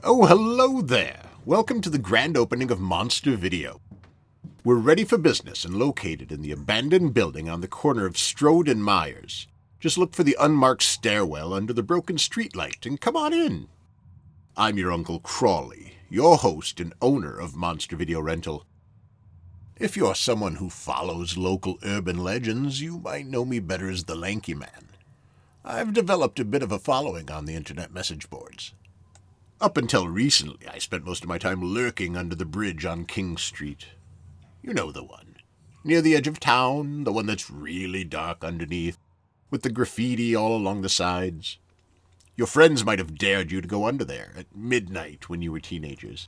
Oh, hello there. Welcome to the grand opening of Monster Video. We're ready for business and located in the abandoned building on the corner of Strode and Myers. Just look for the unmarked stairwell under the broken streetlight and come on in. I'm your Uncle Crawly, your host and owner of Monster Video Rental. If you're someone who follows local urban legends, you might know me better as the Lanky Man. I've developed a bit of a following on the internet message boards. Up until recently, I spent most of my time lurking under the bridge on King Street. You know the one. Near the edge of town, the one that's really dark underneath, with the graffiti all along the sides. Your friends might have dared you to go under there at midnight when you were teenagers.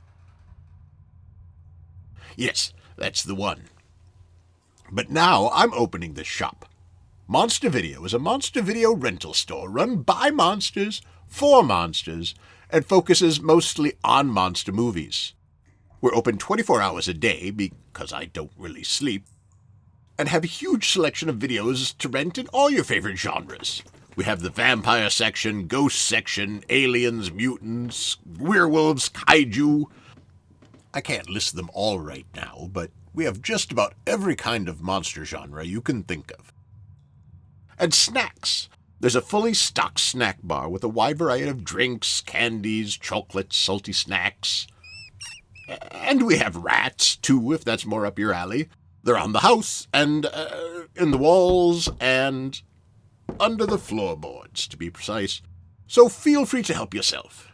Yes, that's the one. But now I'm opening this shop. Monster Video is a monster video rental store run by monsters, for monsters, and focuses mostly on monster movies. We're open 24 hours a day, because I don't really sleep, and have a huge selection of videos to rent in all your favorite genres. We have the vampire section, ghost section, aliens, mutants, werewolves, kaiju. I can't list them all right now, but we have just about every kind of monster genre you can think of. And snacks. There's a fully stocked snack bar with a wide variety of drinks, candies, chocolates, salty snacks. And we have rats, too, if that's more up your alley. They're on the house, and in the walls, and under the floorboards, to be precise. So feel free to help yourself.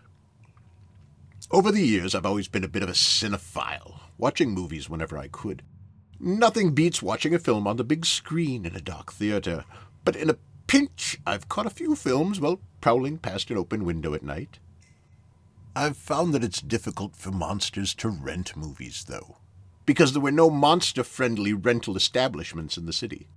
Over the years, I've always been a bit of a cinephile, watching movies whenever I could. Nothing beats watching a film on the big screen in a dark theater, but in a pinch, I've caught a few films while prowling past an open window at night. I've found that it's difficult for monsters to rent movies, though, because there were no monster-friendly rental establishments in the city.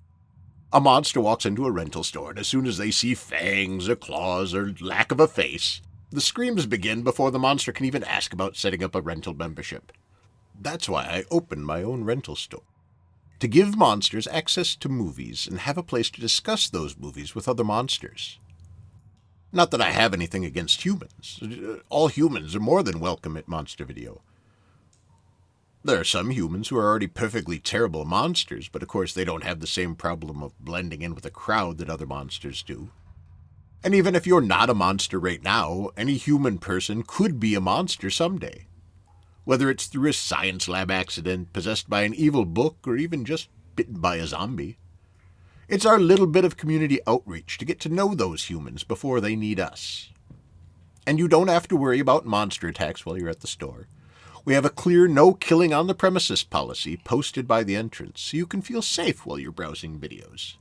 A monster walks into a rental store, and as soon as they see fangs or claws or lack of a face, the screams begin before the monster can even ask about setting up a rental membership. That's why I opened my own rental store. To give monsters access to movies and have a place to discuss those movies with other monsters. Not that I have anything against humans. All humans are more than welcome at Monster Video. There are some humans who are already perfectly terrible monsters, but of course they don't have the same problem of blending in with a crowd that other monsters do. And even if you're not a monster right now, any human person could be a monster someday. Whether it's through a science lab accident, possessed by an evil book, or even just bitten by a zombie. It's our little bit of community outreach to get to know those humans before they need us. And you don't have to worry about monster attacks while you're at the store. We have a clear no killing on the premises policy posted by the entrance, so you can feel safe while you're browsing videos.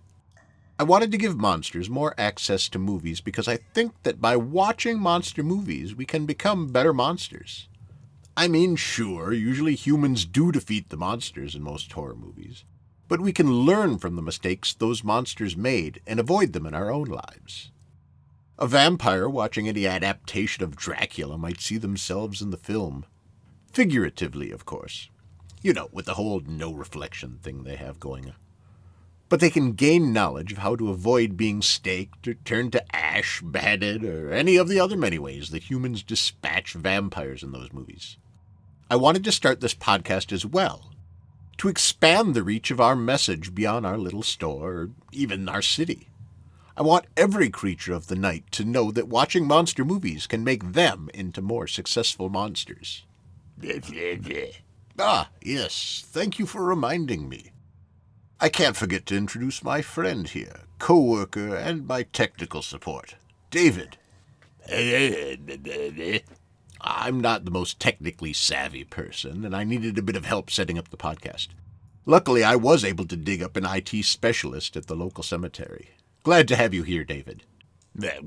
I wanted to give monsters more access to movies because I think that by watching monster movies, we can become better monsters. I mean, sure, usually humans do defeat the monsters in most horror movies, but we can learn from the mistakes those monsters made and avoid them in our own lives. A vampire watching any adaptation of Dracula might see themselves in the film. Figuratively, of course. You know, with the whole no reflection thing they have going on. But they can gain knowledge of how to avoid being staked or turned to ash, beheaded, or any of the other many ways that humans dispatch vampires in those movies. I wanted to start this podcast as well, to expand the reach of our message beyond our little store, or even our city. I want every creature of the night to know that watching monster movies can make them into more successful monsters. Ah, yes, thank you for reminding me. I can't forget to introduce my friend here, co-worker, and my technical support, David. I'm not the most technically savvy person, and I needed a bit of help setting up the podcast. Luckily, I was able to dig up an IT specialist at the local cemetery. Glad to have you here, David. Do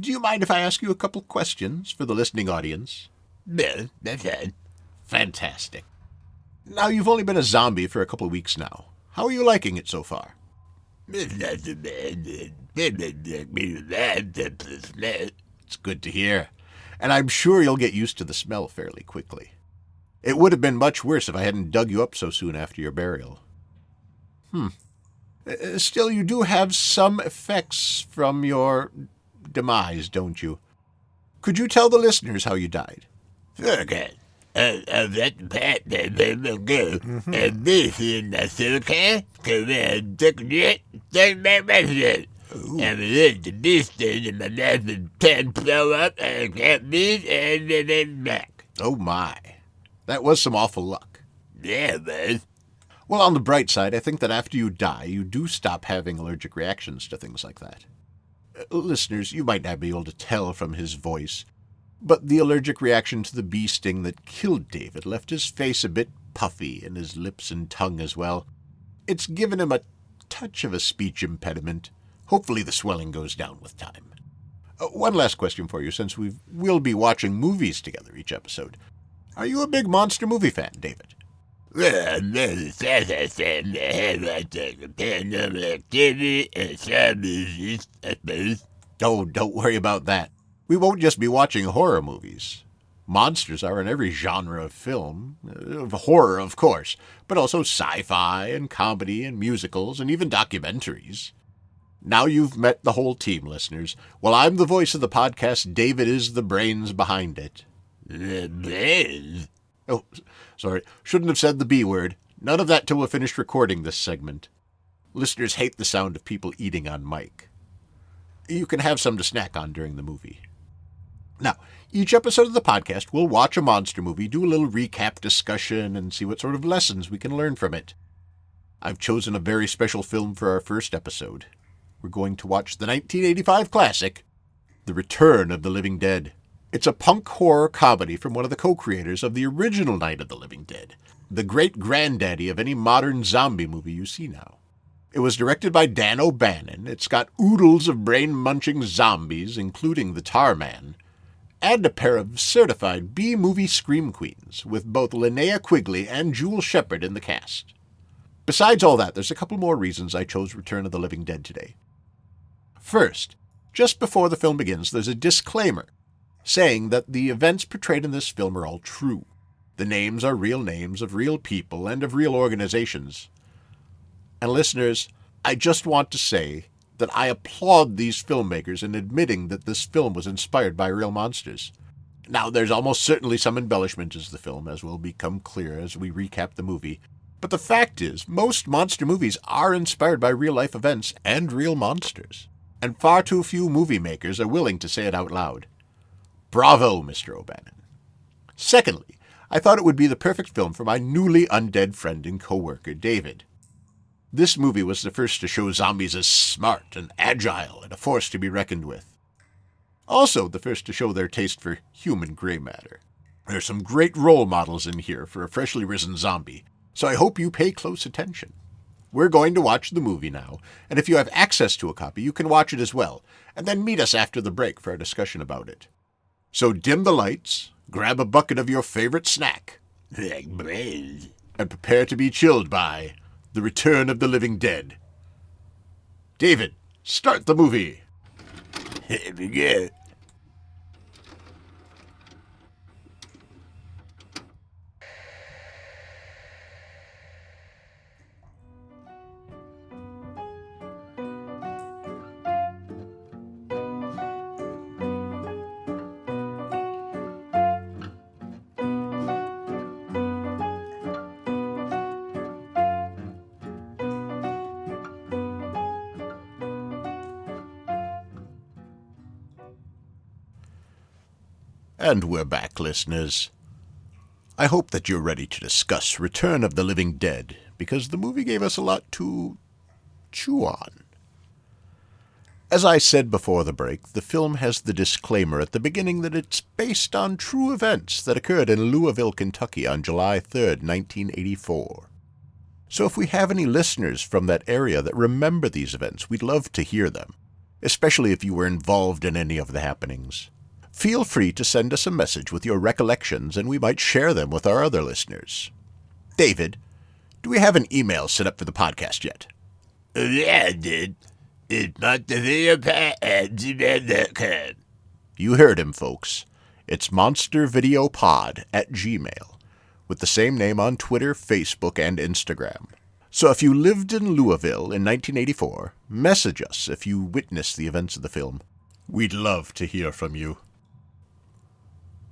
you mind if I ask you a couple questions for the listening audience? No, that's fine. Fantastic. Now, you've only been a zombie for a couple of weeks now. How are you liking it so far? It's not so bad. It's good to hear. And I'm sure you'll get used to the smell fairly quickly. It would have been much worse if I hadn't dug you up so soon after your burial. Still, you do have some effects from your demise, don't you? Could you tell the listeners how you died? Okay. I let the pat that baby go. And this in the suitcase, come in, took it, take my message. And we let the distance in my knife and pen blow up and kept me and then back. Oh my. That was some awful luck. Yeah, man. Well, on the bright side, I think that after you die, you do stop having allergic reactions to things like that. Listeners, you might not be able to tell from his voice, but the allergic reaction to the bee sting that killed David left his face a bit puffy and his lips and tongue as well. It's given him a touch of a speech impediment. Hopefully the swelling goes down with time. One last question for you, since we'll be watching movies together each episode. Are you a big monster movie fan, David? Well, I'm not as fast as Sam. I have like the paranormal activity and zombies, I suppose. Oh, don't worry about that. We won't just be watching horror movies. Monsters are in every genre of film. Of horror, of course, but also sci-fi and comedy and musicals and even documentaries. Now you've met the whole team, listeners. While I'm the voice of the podcast, David is the brains behind it. The brains? Oh, sorry. Shouldn't have said the B word. None of that till we're finished recording this segment. Listeners hate the sound of people eating on mic. You can have some to snack on during the movie. Now, each episode of the podcast, we'll watch a monster movie, do a little recap discussion, and see what sort of lessons we can learn from it. I've chosen a very special film for our first episode. We're going to watch the 1985 classic, The Return of the Living Dead. It's a punk horror comedy from one of the co-creators of the original Night of the Living Dead, the great-granddaddy of any modern zombie movie you see now. It was directed by Dan O'Bannon. It's got oodles of brain-munching zombies, including the Tar Man, and a pair of certified B-movie scream queens, with both Linnea Quigley and Jewel Shepard in the cast. Besides all that, there's a couple more reasons I chose Return of the Living Dead today. First, just before the film begins, there's a disclaimer saying that the events portrayed in this film are all true. The names are real names of real people and of real organizations. And listeners, I just want to say that I applaud these filmmakers in admitting that this film was inspired by real monsters. Now, there's almost certainly some embellishment as the film, as will become clear as we recap the movie. But the fact is, most monster movies are inspired by real-life events and real monsters. And far too few movie makers are willing to say it out loud. Bravo, Mr. O'Bannon. Secondly, I thought it would be the perfect film for my newly undead friend and co-worker, David. This movie was the first to show zombies as smart and agile and a force to be reckoned with. Also, the first to show their taste for human gray matter. There are some great role models in here for a freshly risen zombie, so I hope you pay close attention. We're going to watch the movie now, and if you have access to a copy, you can watch it as well, and then meet us after the break for a discussion about it. So dim the lights, grab a bucket of your favorite snack, Like brains. and prepare to be chilled by The Return of the Living Dead. David, start the movie. Here we go. And we're back, listeners. I hope that you're ready to discuss Return of the Living Dead, because the movie gave us a lot to chew on. As I said before the break, the film has the disclaimer at the beginning that it's based on true events that occurred in Louisville, Kentucky on July 3rd, 1984. So if we have any listeners from that area that remember these events, we'd love to hear them, especially if you were involved in any of the happenings. Feel free to send us a message with your recollections, and we might share them with our other listeners. David, do we have an email set up for the podcast yet? Yeah, I did. It's monstervideopod@gmail.com. You heard him, folks. It's monstervideopod@gmail, with the same name on Twitter, Facebook, and Instagram. So if you lived in Louisville in 1984, message us if you witnessed the events of the film. We'd love to hear from you.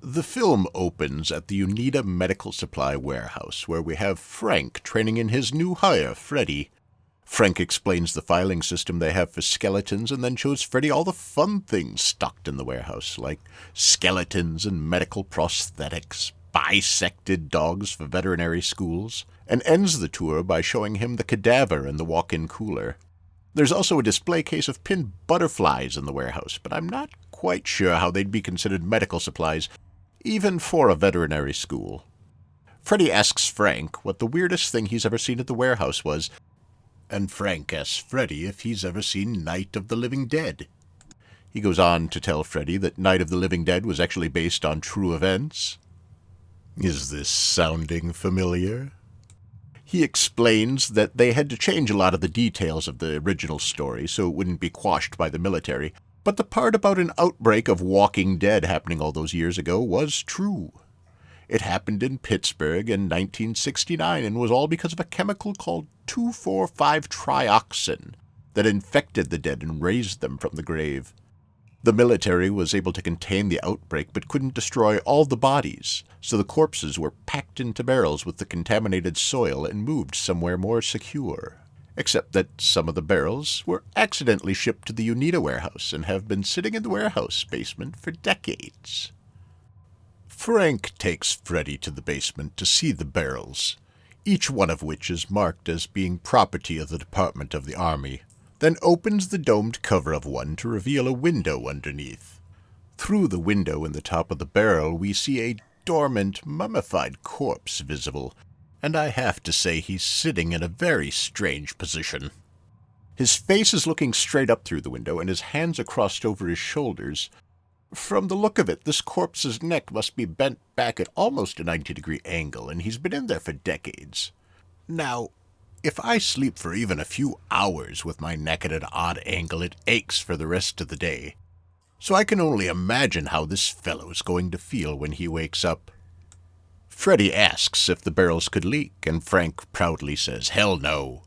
The film opens at the Unida Medical Supply Warehouse, where we have Frank training in his new hire, Freddy. Frank explains the filing system they have for skeletons and then shows Freddy all the fun things stocked in the warehouse, like skeletons and medical prosthetics, bisected dogs for veterinary schools, and ends the tour by showing him the cadaver in the walk-in cooler. There's also a display case of pinned butterflies in the warehouse, but I'm not quite sure how they'd be considered medical supplies, even for a veterinary school. Freddy asks Frank what the weirdest thing he's ever seen at the warehouse was, and Frank asks Freddy if he's ever seen Night of the Living Dead. He goes on to tell Freddy that Night of the Living Dead was actually based on true events. Is this sounding familiar? He explains that they had to change a lot of the details of the original story so it wouldn't be quashed by the military, but the part about an outbreak of Walking Dead happening all those years ago was true. It happened in Pittsburgh in 1969 and was all because of a chemical called 2,4,5-trioxin that infected the dead and raised them from the grave. The military was able to contain the outbreak but couldn't destroy all the bodies, so the corpses were packed into barrels with the contaminated soil and moved somewhere more secure. Except that some of the barrels were accidentally shipped to the Unida warehouse and have been sitting in the warehouse basement for decades. Frank takes Freddy to the basement to see the barrels, each one of which is marked as being property of the Department of the Army, then opens the domed cover of one to reveal a window underneath. Through the window in the top of the barrel we see a dormant, mummified corpse visible, and I have to say he's sitting in a very strange position. His face is looking straight up through the window, and his hands are crossed over his shoulders. From the look of it, this corpse's neck must be bent back at almost a 90-degree angle, and he's been in there for decades. Now, if I sleep for even a few hours with my neck at an odd angle, it aches for the rest of the day. So I can only imagine how this fellow's going to feel when he wakes up. Freddy asks if the barrels could leak, and Frank proudly says, "Hell no.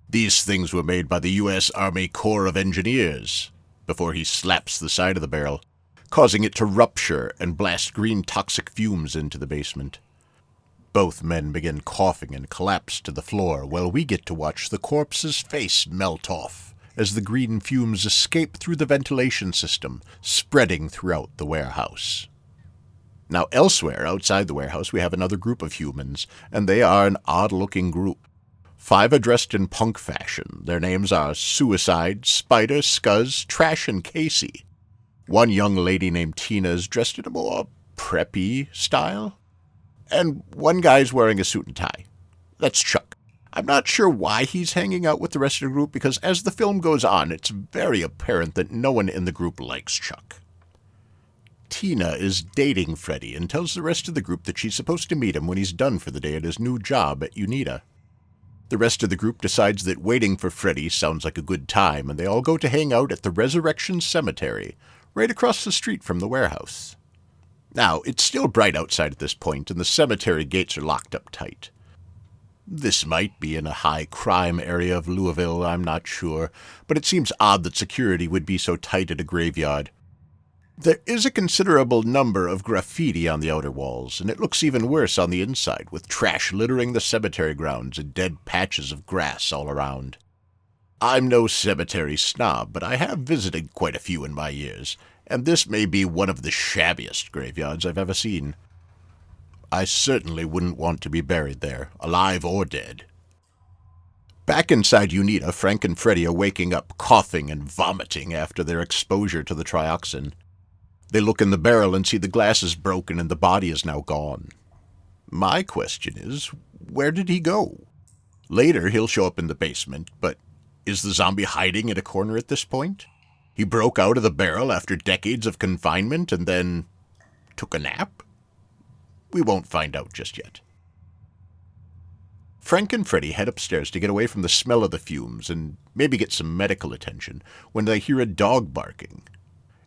These things were made by the U.S. Army Corps of Engineers," before he slaps the side of the barrel, causing it to rupture and blast green toxic fumes into the basement. Both men begin coughing and collapse to the floor, while we get to watch the corpse's face melt off as the green fumes escape through the ventilation system, spreading throughout the warehouse. Now, elsewhere, outside the warehouse, we have another group of humans, and they are an odd-looking group. 5 are dressed in punk fashion. Their names are Suicide, Spider, Scuzz, Trash, and Casey. One young lady named Tina is dressed in a more preppy style. And one guy's wearing a suit and tie. That's Chuck. I'm not sure why he's hanging out with the rest of the group, because as the film goes on, it's very apparent that no one in the group likes Chuck. Tina is dating Freddy and tells the rest of the group that she's supposed to meet him when he's done for the day at his new job at Unida. The rest of the group decides that waiting for Freddy sounds like a good time, and they all go to hang out at the Resurrection Cemetery, right across the street from the warehouse. Now, it's still bright outside at this point, and the cemetery gates are locked up tight. This might be in a high-crime area of Louisville, I'm not sure, but it seems odd that security would be so tight at a graveyard. There is a considerable number of graffiti on the outer walls, and it looks even worse on the inside, with trash littering the cemetery grounds and dead patches of grass all around. I'm no cemetery snob, but I have visited quite a few in my years, and this may be one of the shabbiest graveyards I've ever seen. I certainly wouldn't want to be buried there, alive or dead. Back inside Unida, Frank and Freddy are waking up coughing and vomiting after their exposure to the trioxin. They look in the barrel and see the glass is broken and the body is now gone. My question is, where did he go? Later, he'll show up in the basement, but is the zombie hiding in a corner at this point? He broke out of the barrel after decades of confinement and then took a nap? We won't find out just yet. Frank and Freddy head upstairs to get away from the smell of the fumes and maybe get some medical attention when they hear a dog barking.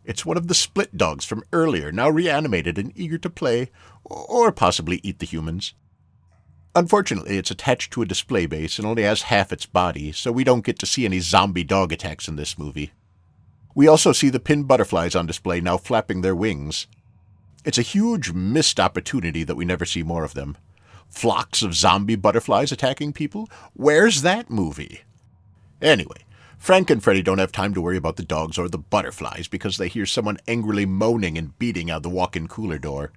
It's one of the split dogs from earlier, now reanimated and eager to play, or possibly eat the humans. Unfortunately, it's attached to a display base and only has half its body, so we don't get to see any zombie dog attacks in this movie. We also see the pinned butterflies on display now flapping their wings. It's a huge missed opportunity that we never see more of them. Flocks of zombie butterflies attacking people? Where's that movie? Anyway, Frank and Freddy don't have time to worry about the dogs or the butterflies because they hear someone angrily moaning and beating on the walk-in cooler door.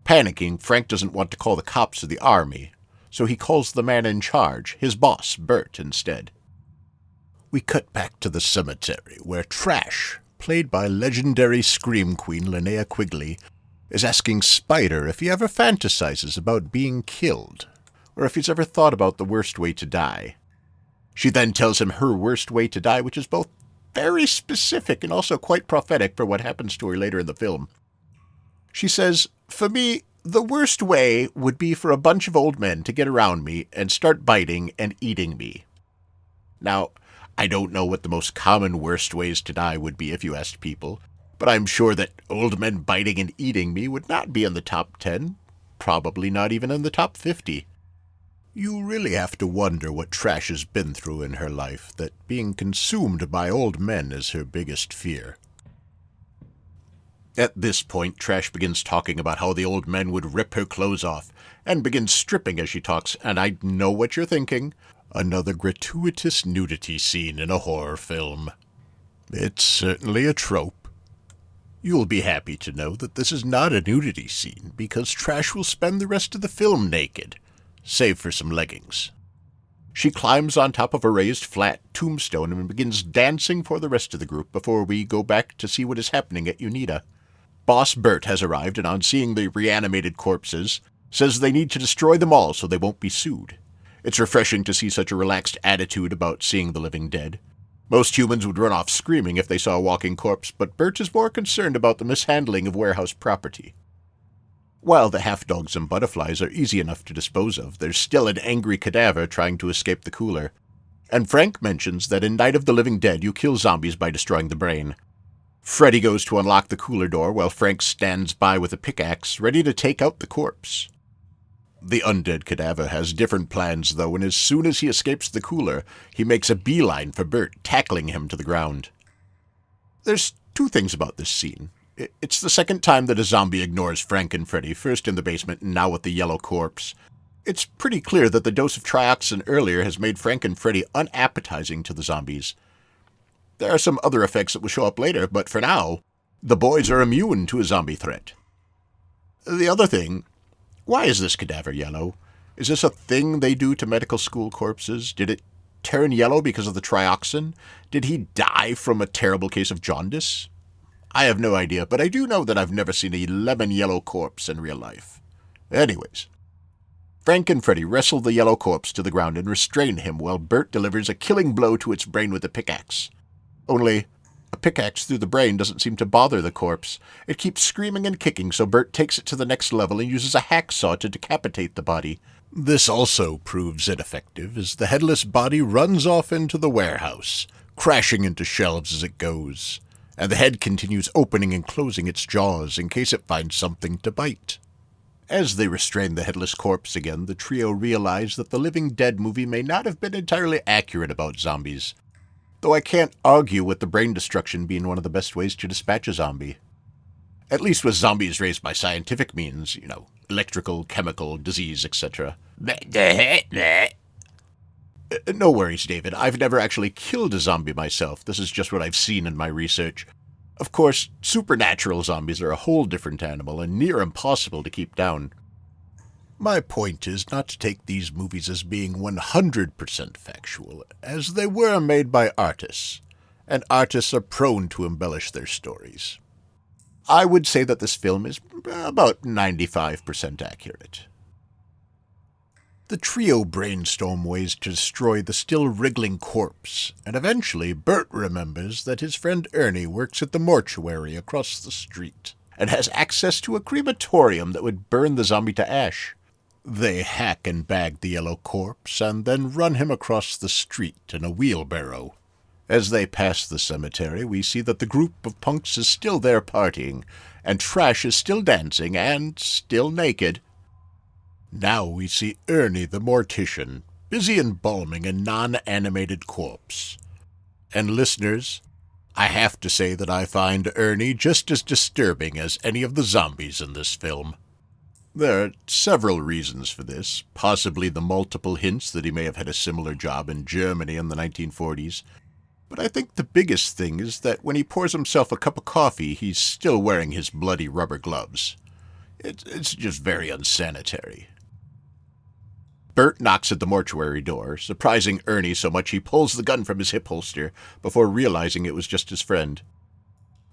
Panicking, Frank doesn't want to call the cops or the army, so he calls the man in charge, his boss, Bert, instead. We cut back to the cemetery, where Trash, played by legendary scream queen Linnea Quigley, is asking Spider if he ever fantasizes about being killed, or if he's ever thought about the worst way to die. She then tells him her worst way to die, which is both very specific and also quite prophetic for what happens to her later in the film. She says, "For me, the worst way would be for a bunch of old men to get around me and start biting and eating me." Now, I don't know what the most common worst ways to die would be if you asked people, but I'm sure that old men biting and eating me would not be in the top 10, probably not even in the top 50. You really have to wonder what Trash has been through in her life, that being consumed by old men is her biggest fear. At this point, Trash begins talking about how the old men would rip her clothes off, and begins stripping as she talks, and I know what you're thinking. Another gratuitous nudity scene in a horror film. It's certainly a trope. You'll be happy to know that this is not a nudity scene, because Trash will spend the rest of the film naked, save for some leggings. She climbs on top of a raised flat tombstone and begins dancing for the rest of the group before we go back to see what is happening at Unita. Boss Bert has arrived and on seeing the reanimated corpses, says they need to destroy them all so they won't be sued. It's refreshing to see such a relaxed attitude about seeing the living dead. Most humans would run off screaming if they saw a walking corpse, but Bert is more concerned about the mishandling of warehouse property. While the half-dogs and butterflies are easy enough to dispose of, there's still an angry cadaver trying to escape the cooler. And Frank mentions that in Night of the Living Dead you kill zombies by destroying the brain. Freddy goes to unlock the cooler door while Frank stands by with a pickaxe, ready to take out the corpse. The undead cadaver has different plans, though, and as soon as he escapes the cooler, he makes a beeline for Bert, tackling him to the ground. There's two things about this scene. It's the second time that a zombie ignores Frank and Freddy, first in the basement and now with the yellow corpse. It's pretty clear that the dose of trioxin earlier has made Frank and Freddy unappetizing to the zombies. There are some other effects that will show up later, but for now, the boys are immune to a zombie threat. The other thing, why is this cadaver yellow? Is this a thing they do to medical school corpses? Did it turn yellow because of the trioxin? Did he die from a terrible case of jaundice? I have no idea, but I do know that I've never seen a lemon-yellow corpse in real life. Anyways, Frank and Freddy wrestle the yellow corpse to the ground and restrain him while Bert delivers a killing blow to its brain with a pickaxe. Only, a pickaxe through the brain doesn't seem to bother the corpse. It keeps screaming and kicking, so Bert takes it to the next level and uses a hacksaw to decapitate the body. This also proves ineffective, as the headless body runs off into the warehouse, crashing into shelves as it goes, and the head continues opening and closing its jaws in case it finds something to bite. As they restrain the headless corpse again, the trio realize that the Living Dead movie may not have been entirely accurate about zombies, though I can't argue with the brain destruction being one of the best ways to dispatch a zombie. At least with zombies raised by scientific means, electrical, chemical, disease, etc. No worries, David. I've never actually killed a zombie myself. This is just what I've seen in my research. Of course, supernatural zombies are a whole different animal and near impossible to keep down. My point is not to take these movies as being 100% factual, as they were made by artists, and artists are prone to embellish their stories. I would say that this film is about 95% accurate. The trio brainstorm ways to destroy the still wriggling corpse, and eventually Bert remembers that his friend Ernie works at the mortuary across the street, and has access to a crematorium that would burn the zombie to ash. They hack and bag the yellow corpse, and then run him across the street in a wheelbarrow. As they pass the cemetery, we see that the group of punks is still there partying, and Trash is still dancing, and still naked. Now we see Ernie the mortician, busy embalming a non-animated corpse. And listeners, I have to say that I find Ernie just as disturbing as any of the zombies in this film. There are several reasons for this, possibly the multiple hints that he may have had a similar job in Germany in the 1940s, but I think the biggest thing is that when he pours himself a cup of coffee, he's still wearing his bloody rubber gloves. It's just very unsanitary. Bert knocks at the mortuary door, surprising Ernie so much he pulls the gun from his hip holster before realizing it was just his friend.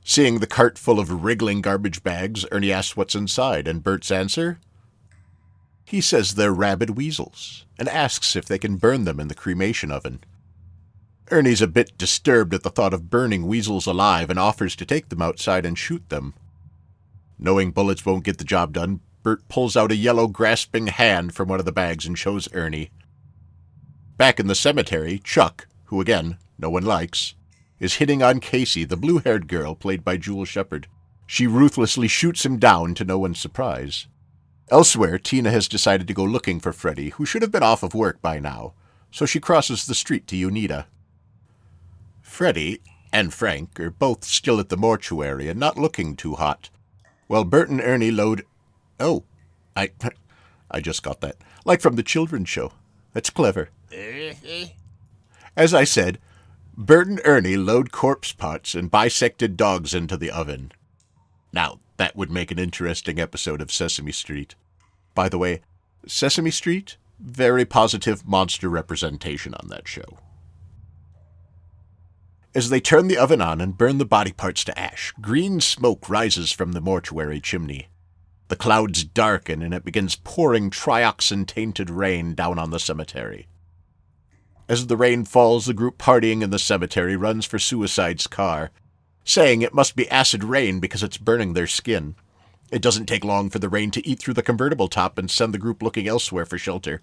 Seeing the cart full of wriggling garbage bags, Ernie asks what's inside, and Bert's answer? He says they're rabid weasels, and asks if they can burn them in the cremation oven. Ernie's a bit disturbed at the thought of burning weasels alive and offers to take them outside and shoot them. Knowing bullets won't get the job done, Bert pulls out a yellow grasping hand from one of the bags and shows Ernie. Back in the cemetery, Chuck, who again, no one likes, is hitting on Casey, the blue-haired girl played by Jewel Shepard. She ruthlessly shoots him down to no one's surprise. Elsewhere, Tina has decided to go looking for Freddy, who should have been off of work by now, so she crosses the street to Unita. Freddy and Frank are both still at the mortuary and not looking too hot, while Bert and Ernie load... Oh, I just got that. Like from the children's show. That's clever. As I said, Bert and Ernie load corpse pots and bisected dogs into the oven. Now, that would make an interesting episode of Sesame Street. By the way, Sesame Street, very positive monster representation on that show. As they turn the oven on and burn the body parts to ash, green smoke rises from the mortuary chimney. The clouds darken and it begins pouring trioxin-tainted rain down on the cemetery. As the rain falls, the group partying in the cemetery runs for Suicide's car, saying it must be acid rain because it's burning their skin. It doesn't take long for the rain to eat through the convertible top and send the group looking elsewhere for shelter.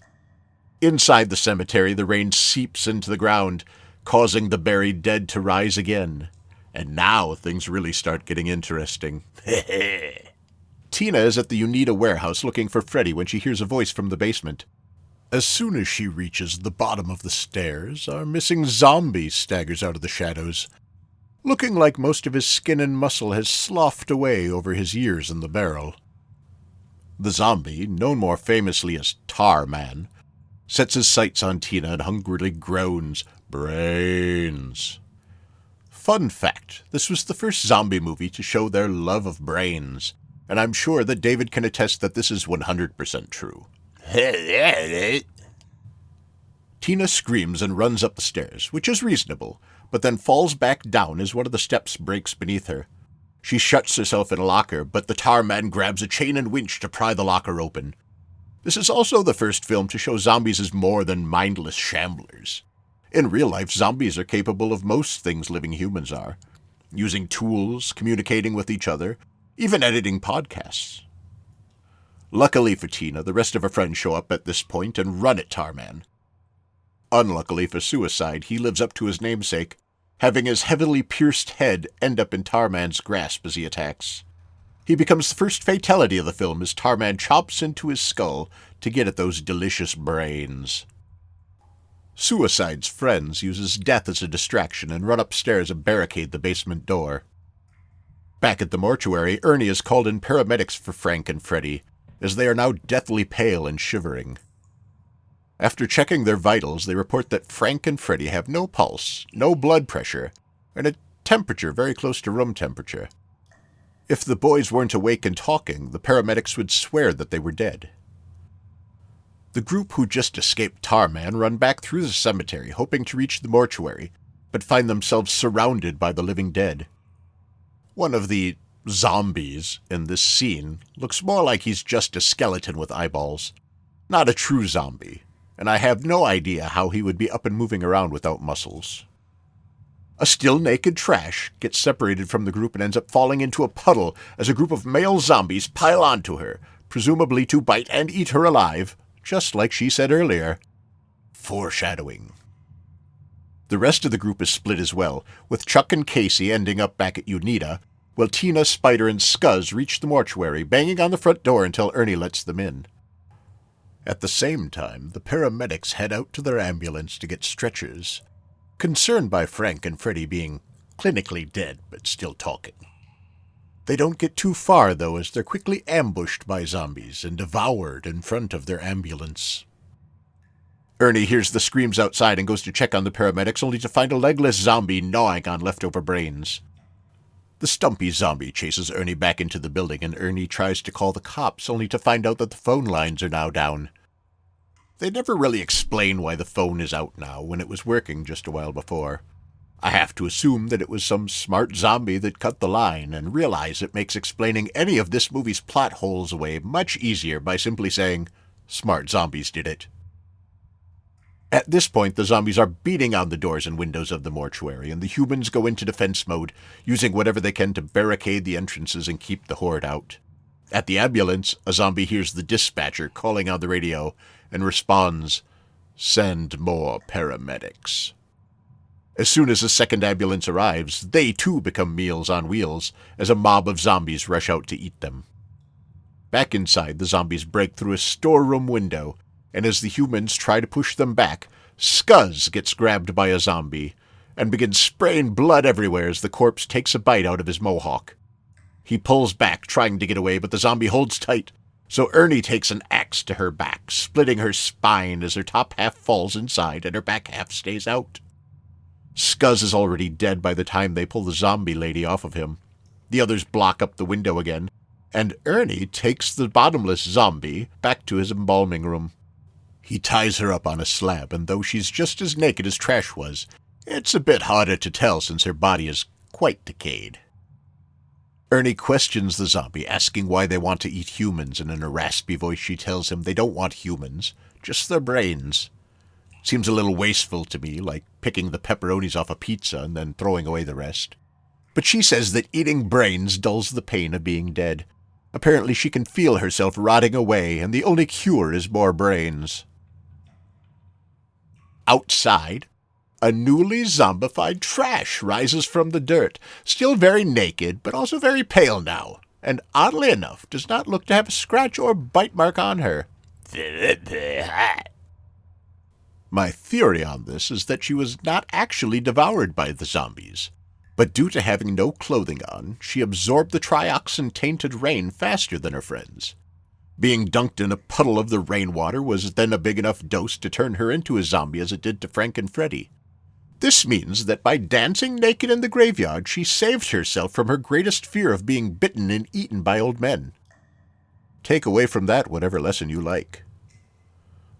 Inside the cemetery, the rain seeps into the ground, causing the buried dead to rise again. And now things really start getting interesting. Tina is at the Unita warehouse looking for Freddy when she hears a voice from the basement. As soon as she reaches the bottom of the stairs, our missing zombie staggers out of the shadows, looking like most of his skin and muscle has sloughed away over his years in the barrel. The zombie, known more famously as Tar Man, sets his sights on Tina and hungrily groans, "Brains." Fun fact, this was the first zombie movie to show their love of brains, and I'm sure that David can attest that this is 100% true. Tina screams and runs up the stairs, which is reasonable, but then falls back down as one of the steps breaks beneath her. She shuts herself in a locker, but the tar man grabs a chain and winch to pry the locker open. This is also the first film to show zombies as more than mindless shamblers. In real life, zombies are capable of most things living humans are, using tools, communicating with each other, even editing podcasts. Luckily for Tina, the rest of her friends show up at this point and run at Tarman. Unluckily for Suicide, he lives up to his namesake, having his heavily pierced head end up in Tarman's grasp as he attacks. He becomes the first fatality of the film as Tarman chops into his skull to get at those delicious brains. Suicide's friends uses death as a distraction and run upstairs and barricade the basement door. Back at the mortuary, Ernie has called in paramedics for Frank and Freddy, as they are now deathly pale and shivering. After checking their vitals, they report that Frank and Freddy have no pulse, no blood pressure, and a temperature very close to room temperature. If the boys weren't awake and talking, the paramedics would swear that they were dead. The group who just escaped Tarman run back through the cemetery, hoping to reach the mortuary, but find themselves surrounded by the living dead. One of the zombies in this scene looks more like he's just a skeleton with eyeballs, not a true zombie, and I have no idea how he would be up and moving around without muscles. A still naked Trash gets separated from the group and ends up falling into a puddle as a group of male zombies pile onto her, presumably to bite and eat her alive, just like she said earlier. Foreshadowing. The rest of the group is split as well, with Chuck and Casey ending up back at Unita, while Tina, Spider, and Scuzz reach the mortuary, banging on the front door until Ernie lets them in. At the same time, the paramedics head out to their ambulance to get stretchers, concerned by Frank and Freddy being clinically dead, but still talking. They don't get too far, though, as they're quickly ambushed by zombies and devoured in front of their ambulance. Ernie hears the screams outside and goes to check on the paramedics, only to find a legless zombie gnawing on leftover brains. The stumpy zombie chases Ernie back into the building, and Ernie tries to call the cops, only to find out that the phone lines are now down. They never really explain why the phone is out now, when it was working just a while before. I have to assume that it was some smart zombie that cut the line, and realize it makes explaining any of this movie's plot holes away much easier by simply saying, "Smart zombies did it." At this point, the zombies are beating on the doors and windows of the mortuary, and the humans go into defense mode, using whatever they can to barricade the entrances and keep the horde out. At the ambulance, a zombie hears the dispatcher calling on the radio and responds, "Send more paramedics." As soon as the second ambulance arrives, they too become meals on wheels as a mob of zombies rush out to eat them. Back inside, the zombies break through a storeroom window, and as the humans try to push them back, Scuzz gets grabbed by a zombie and begins spraying blood everywhere as the corpse takes a bite out of his mohawk. He pulls back, trying to get away, but the zombie holds tight, so Ernie takes an axe to her back, splitting her spine as her top half falls inside and her back half stays out. Scuzz is already dead by the time they pull the zombie lady off of him. The others block up the window again, and Ernie takes the bottomless zombie back to his embalming room. He ties her up on a slab, and though she's just as naked as Trash was, it's a bit harder to tell since her body is quite decayed. Ernie questions the zombie, asking why they want to eat humans, and in a raspy voice she tells him they don't want humans, just their brains. Seems a little wasteful to me, like picking the pepperonis off a pizza and then throwing away the rest. But she says that eating brains dulls the pain of being dead. Apparently she can feel herself rotting away, and the only cure is more brains. Outside, a newly zombified Trash rises from the dirt, still very naked, but also very pale now, and oddly enough does not look to have a scratch or bite mark on her. My theory on this is that she was not actually devoured by the zombies, but due to having no clothing on, she absorbed the trioxin-tainted rain faster than her friends. Being dunked in a puddle of the rainwater was then a big enough dose to turn her into a zombie as it did to Frank and Freddy. This means that by dancing naked in the graveyard, she saved herself from her greatest fear of being bitten and eaten by old men. Take away from that whatever lesson you like.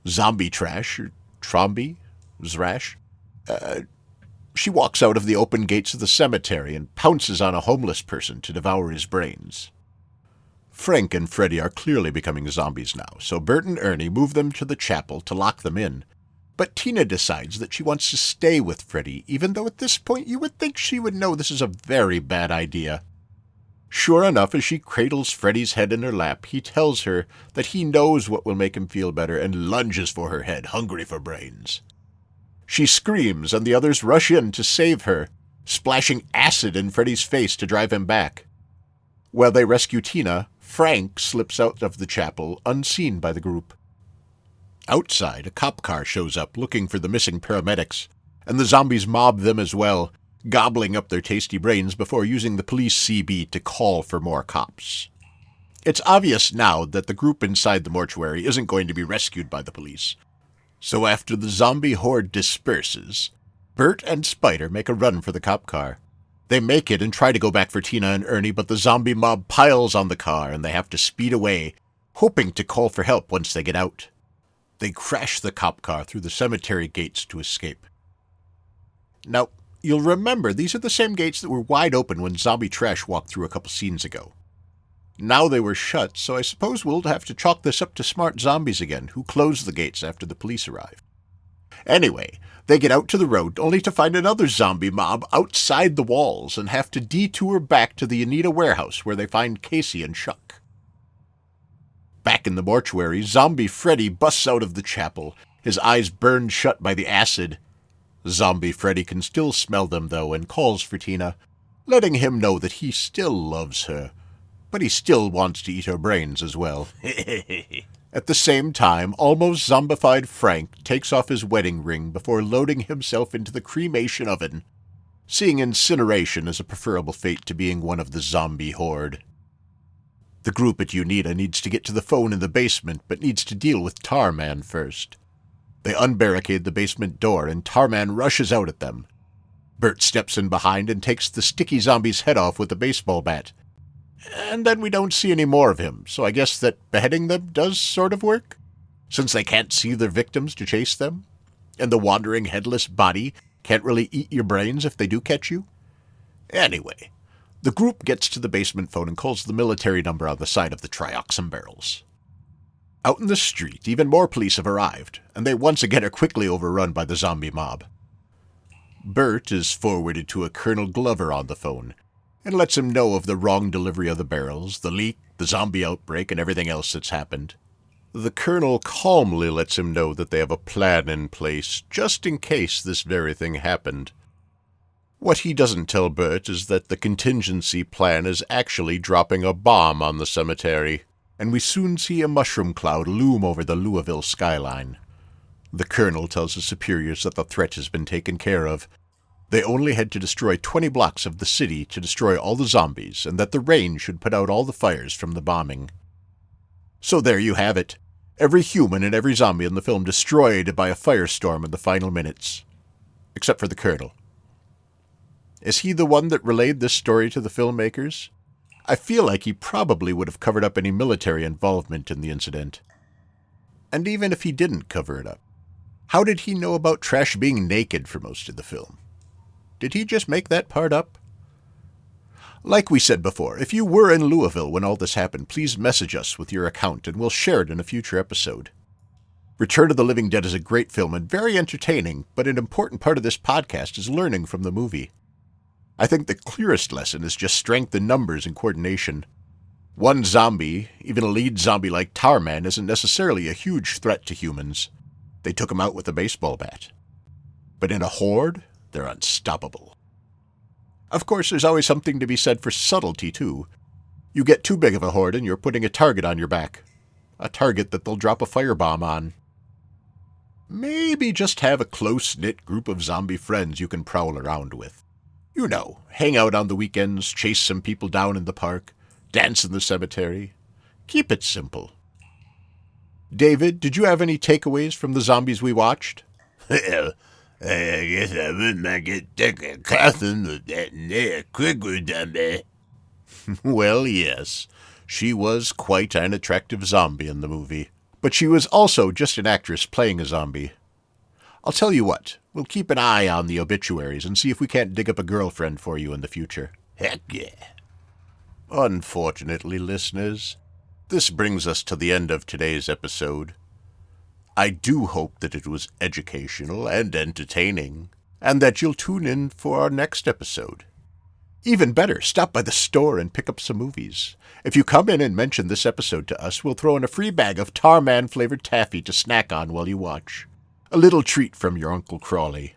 Zombie Trash, or Tromby, Zrash, she walks out of the open gates of the cemetery and pounces on a homeless person to devour his brains. Frank and Freddy are clearly becoming zombies now, so Bert and Ernie move them to the chapel to lock them in. But Tina decides that she wants to stay with Freddy, even though at this point you would think she would know this is a very bad idea. Sure enough, as she cradles Freddy's head in her lap, he tells her that he knows what will make him feel better and lunges for her head, hungry for brains. She screams, and the others rush in to save her, splashing acid in Freddy's face to drive him back. While they rescue Tina, Frank slips out of the chapel, unseen by the group. Outside, a cop car shows up looking for the missing paramedics, and the zombies mob them as well, gobbling up their tasty brains before using the police CB to call for more cops. It's obvious now that the group inside the mortuary isn't going to be rescued by the police. So after the zombie horde disperses, Bert and Spider make a run for the cop car. They make it and try to go back for Tina and Ernie, but the zombie mob piles on the car and they have to speed away, hoping to call for help once they get out. They crash the cop car through the cemetery gates to escape. Now, you'll remember these are the same gates that were wide open when Zombie Trash walked through a couple scenes ago. Now they were shut, so I suppose we'll have to chalk this up to smart zombies again, who closed the gates after the police arrived. Anyway, they get out to the road only to find another zombie mob outside the walls and have to detour back to the Anita warehouse where they find Casey and Chuck. Back in the mortuary, Zombie Freddy busts out of the chapel, his eyes burned shut by the acid. Zombie Freddy can still smell them, though, and calls for Tina, letting him know that he still loves her, but he still wants to eat her brains as well. At the same time, almost zombified Frank takes off his wedding ring before loading himself into the cremation oven. seeing incineration as a preferable fate to being one of the zombie horde. The group at UNITA needs to get to the phone in the basement, but needs to deal with Tarman first. They unbarricade the basement door, and Tarman rushes out at them. Bert steps in behind and takes the sticky zombie's head off with a baseball bat. And then we don't see any more of him, so I guess that beheading them does sort of work, since they can't see their victims to chase them, and the wandering headless body can't really eat your brains if they do catch you. Anyway, the group gets to the basement phone and calls the military number on the side of the trioxin barrels. Out in the street, even more police have arrived, and they once again are quickly overrun by the zombie mob. Bert is forwarded to a Colonel Glover on the phone, and lets him know of the wrong delivery of the barrels, the leak, the zombie outbreak, and everything else that's happened. The Colonel calmly lets him know that they have a plan in place, just in case this very thing happened. What he doesn't tell Bert is that the contingency plan is actually dropping a bomb on the cemetery, and we soon see a mushroom cloud loom over the Louisville skyline. The Colonel tells his superiors that the threat has been taken care of. They only had to destroy 20 blocks of the city to destroy all the zombies, and that the rain should put out all the fires from the bombing. So there you have it. Every human and every zombie in the film destroyed by a firestorm in the final minutes. Except for the Colonel. Is he the one that relayed this story to the filmmakers? I feel like he probably would have covered up any military involvement in the incident. And even if he didn't cover it up, how did he know about Trash being naked for most of the film? Did he just make that part up? Like we said before, if you were in Louisville when all this happened, please message us with your account and we'll share it in a future episode. Return of the Living Dead is a great film and very entertaining, but an important part of this podcast is learning from the movie. I think the clearest lesson is just strength in numbers and coordination. One zombie, even a lead zombie like Tarman, isn't necessarily a huge threat to humans. They took him out with a baseball bat. But in a horde, they're unstoppable. Of course, there's always something to be said for subtlety, too. You get too big of a horde and you're putting a target on your back. A target that they'll drop a firebomb on. Maybe just have a close-knit group of zombie friends you can prowl around with. You know, hang out on the weekends, chase some people down in the park, dance in the cemetery. Keep it simple. David, did you have any takeaways from the zombies we watched? Well, I guess I wouldn't mind getting stuck in a coffin with that near quicker zombie. Well, yes. She was quite an attractive zombie in the movie. But she was also just an actress playing a zombie. I'll tell you what, we'll keep an eye on the obituaries and see if we can't dig up a girlfriend for you in the future. Heck yeah. Unfortunately, listeners, this brings us to the end of today's episode. I do hope that it was educational and entertaining, and that you'll tune in for our next episode. Even better, stop by the store and pick up some movies. If you come in and mention this episode to us, we'll throw in a free bag of Tarman-flavored taffy to snack on while you watch. A little treat from your Uncle Crawly.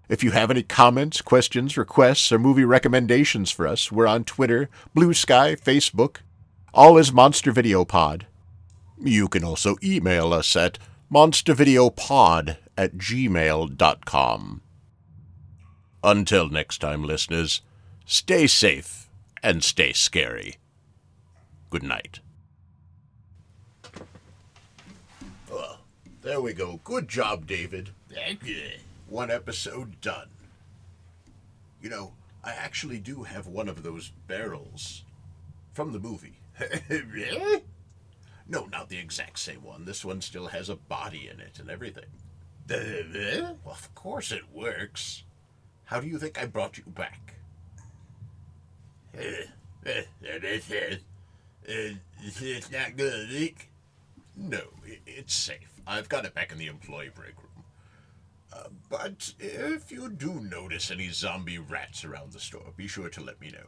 If you have any comments, questions, requests, or movie recommendations for us, we're on Twitter, Blue Sky, Facebook, all as Monster Video Pod. You can also email us at monstervideopod@gmail.com. Until next time, listeners, stay safe and stay scary. Good night. Oh, there we go. Good job, David. Thank you. One episode done. You know, I actually do have one of those barrels from the movie. Really? No, not the exact same one. This one still has a body in it and everything. Well, Of course it works. How do you think I brought you back? It's not gonna leak. No, it's safe. I've got it back in the employee break room. But if you do notice any zombie rats around the store, be sure to let me know.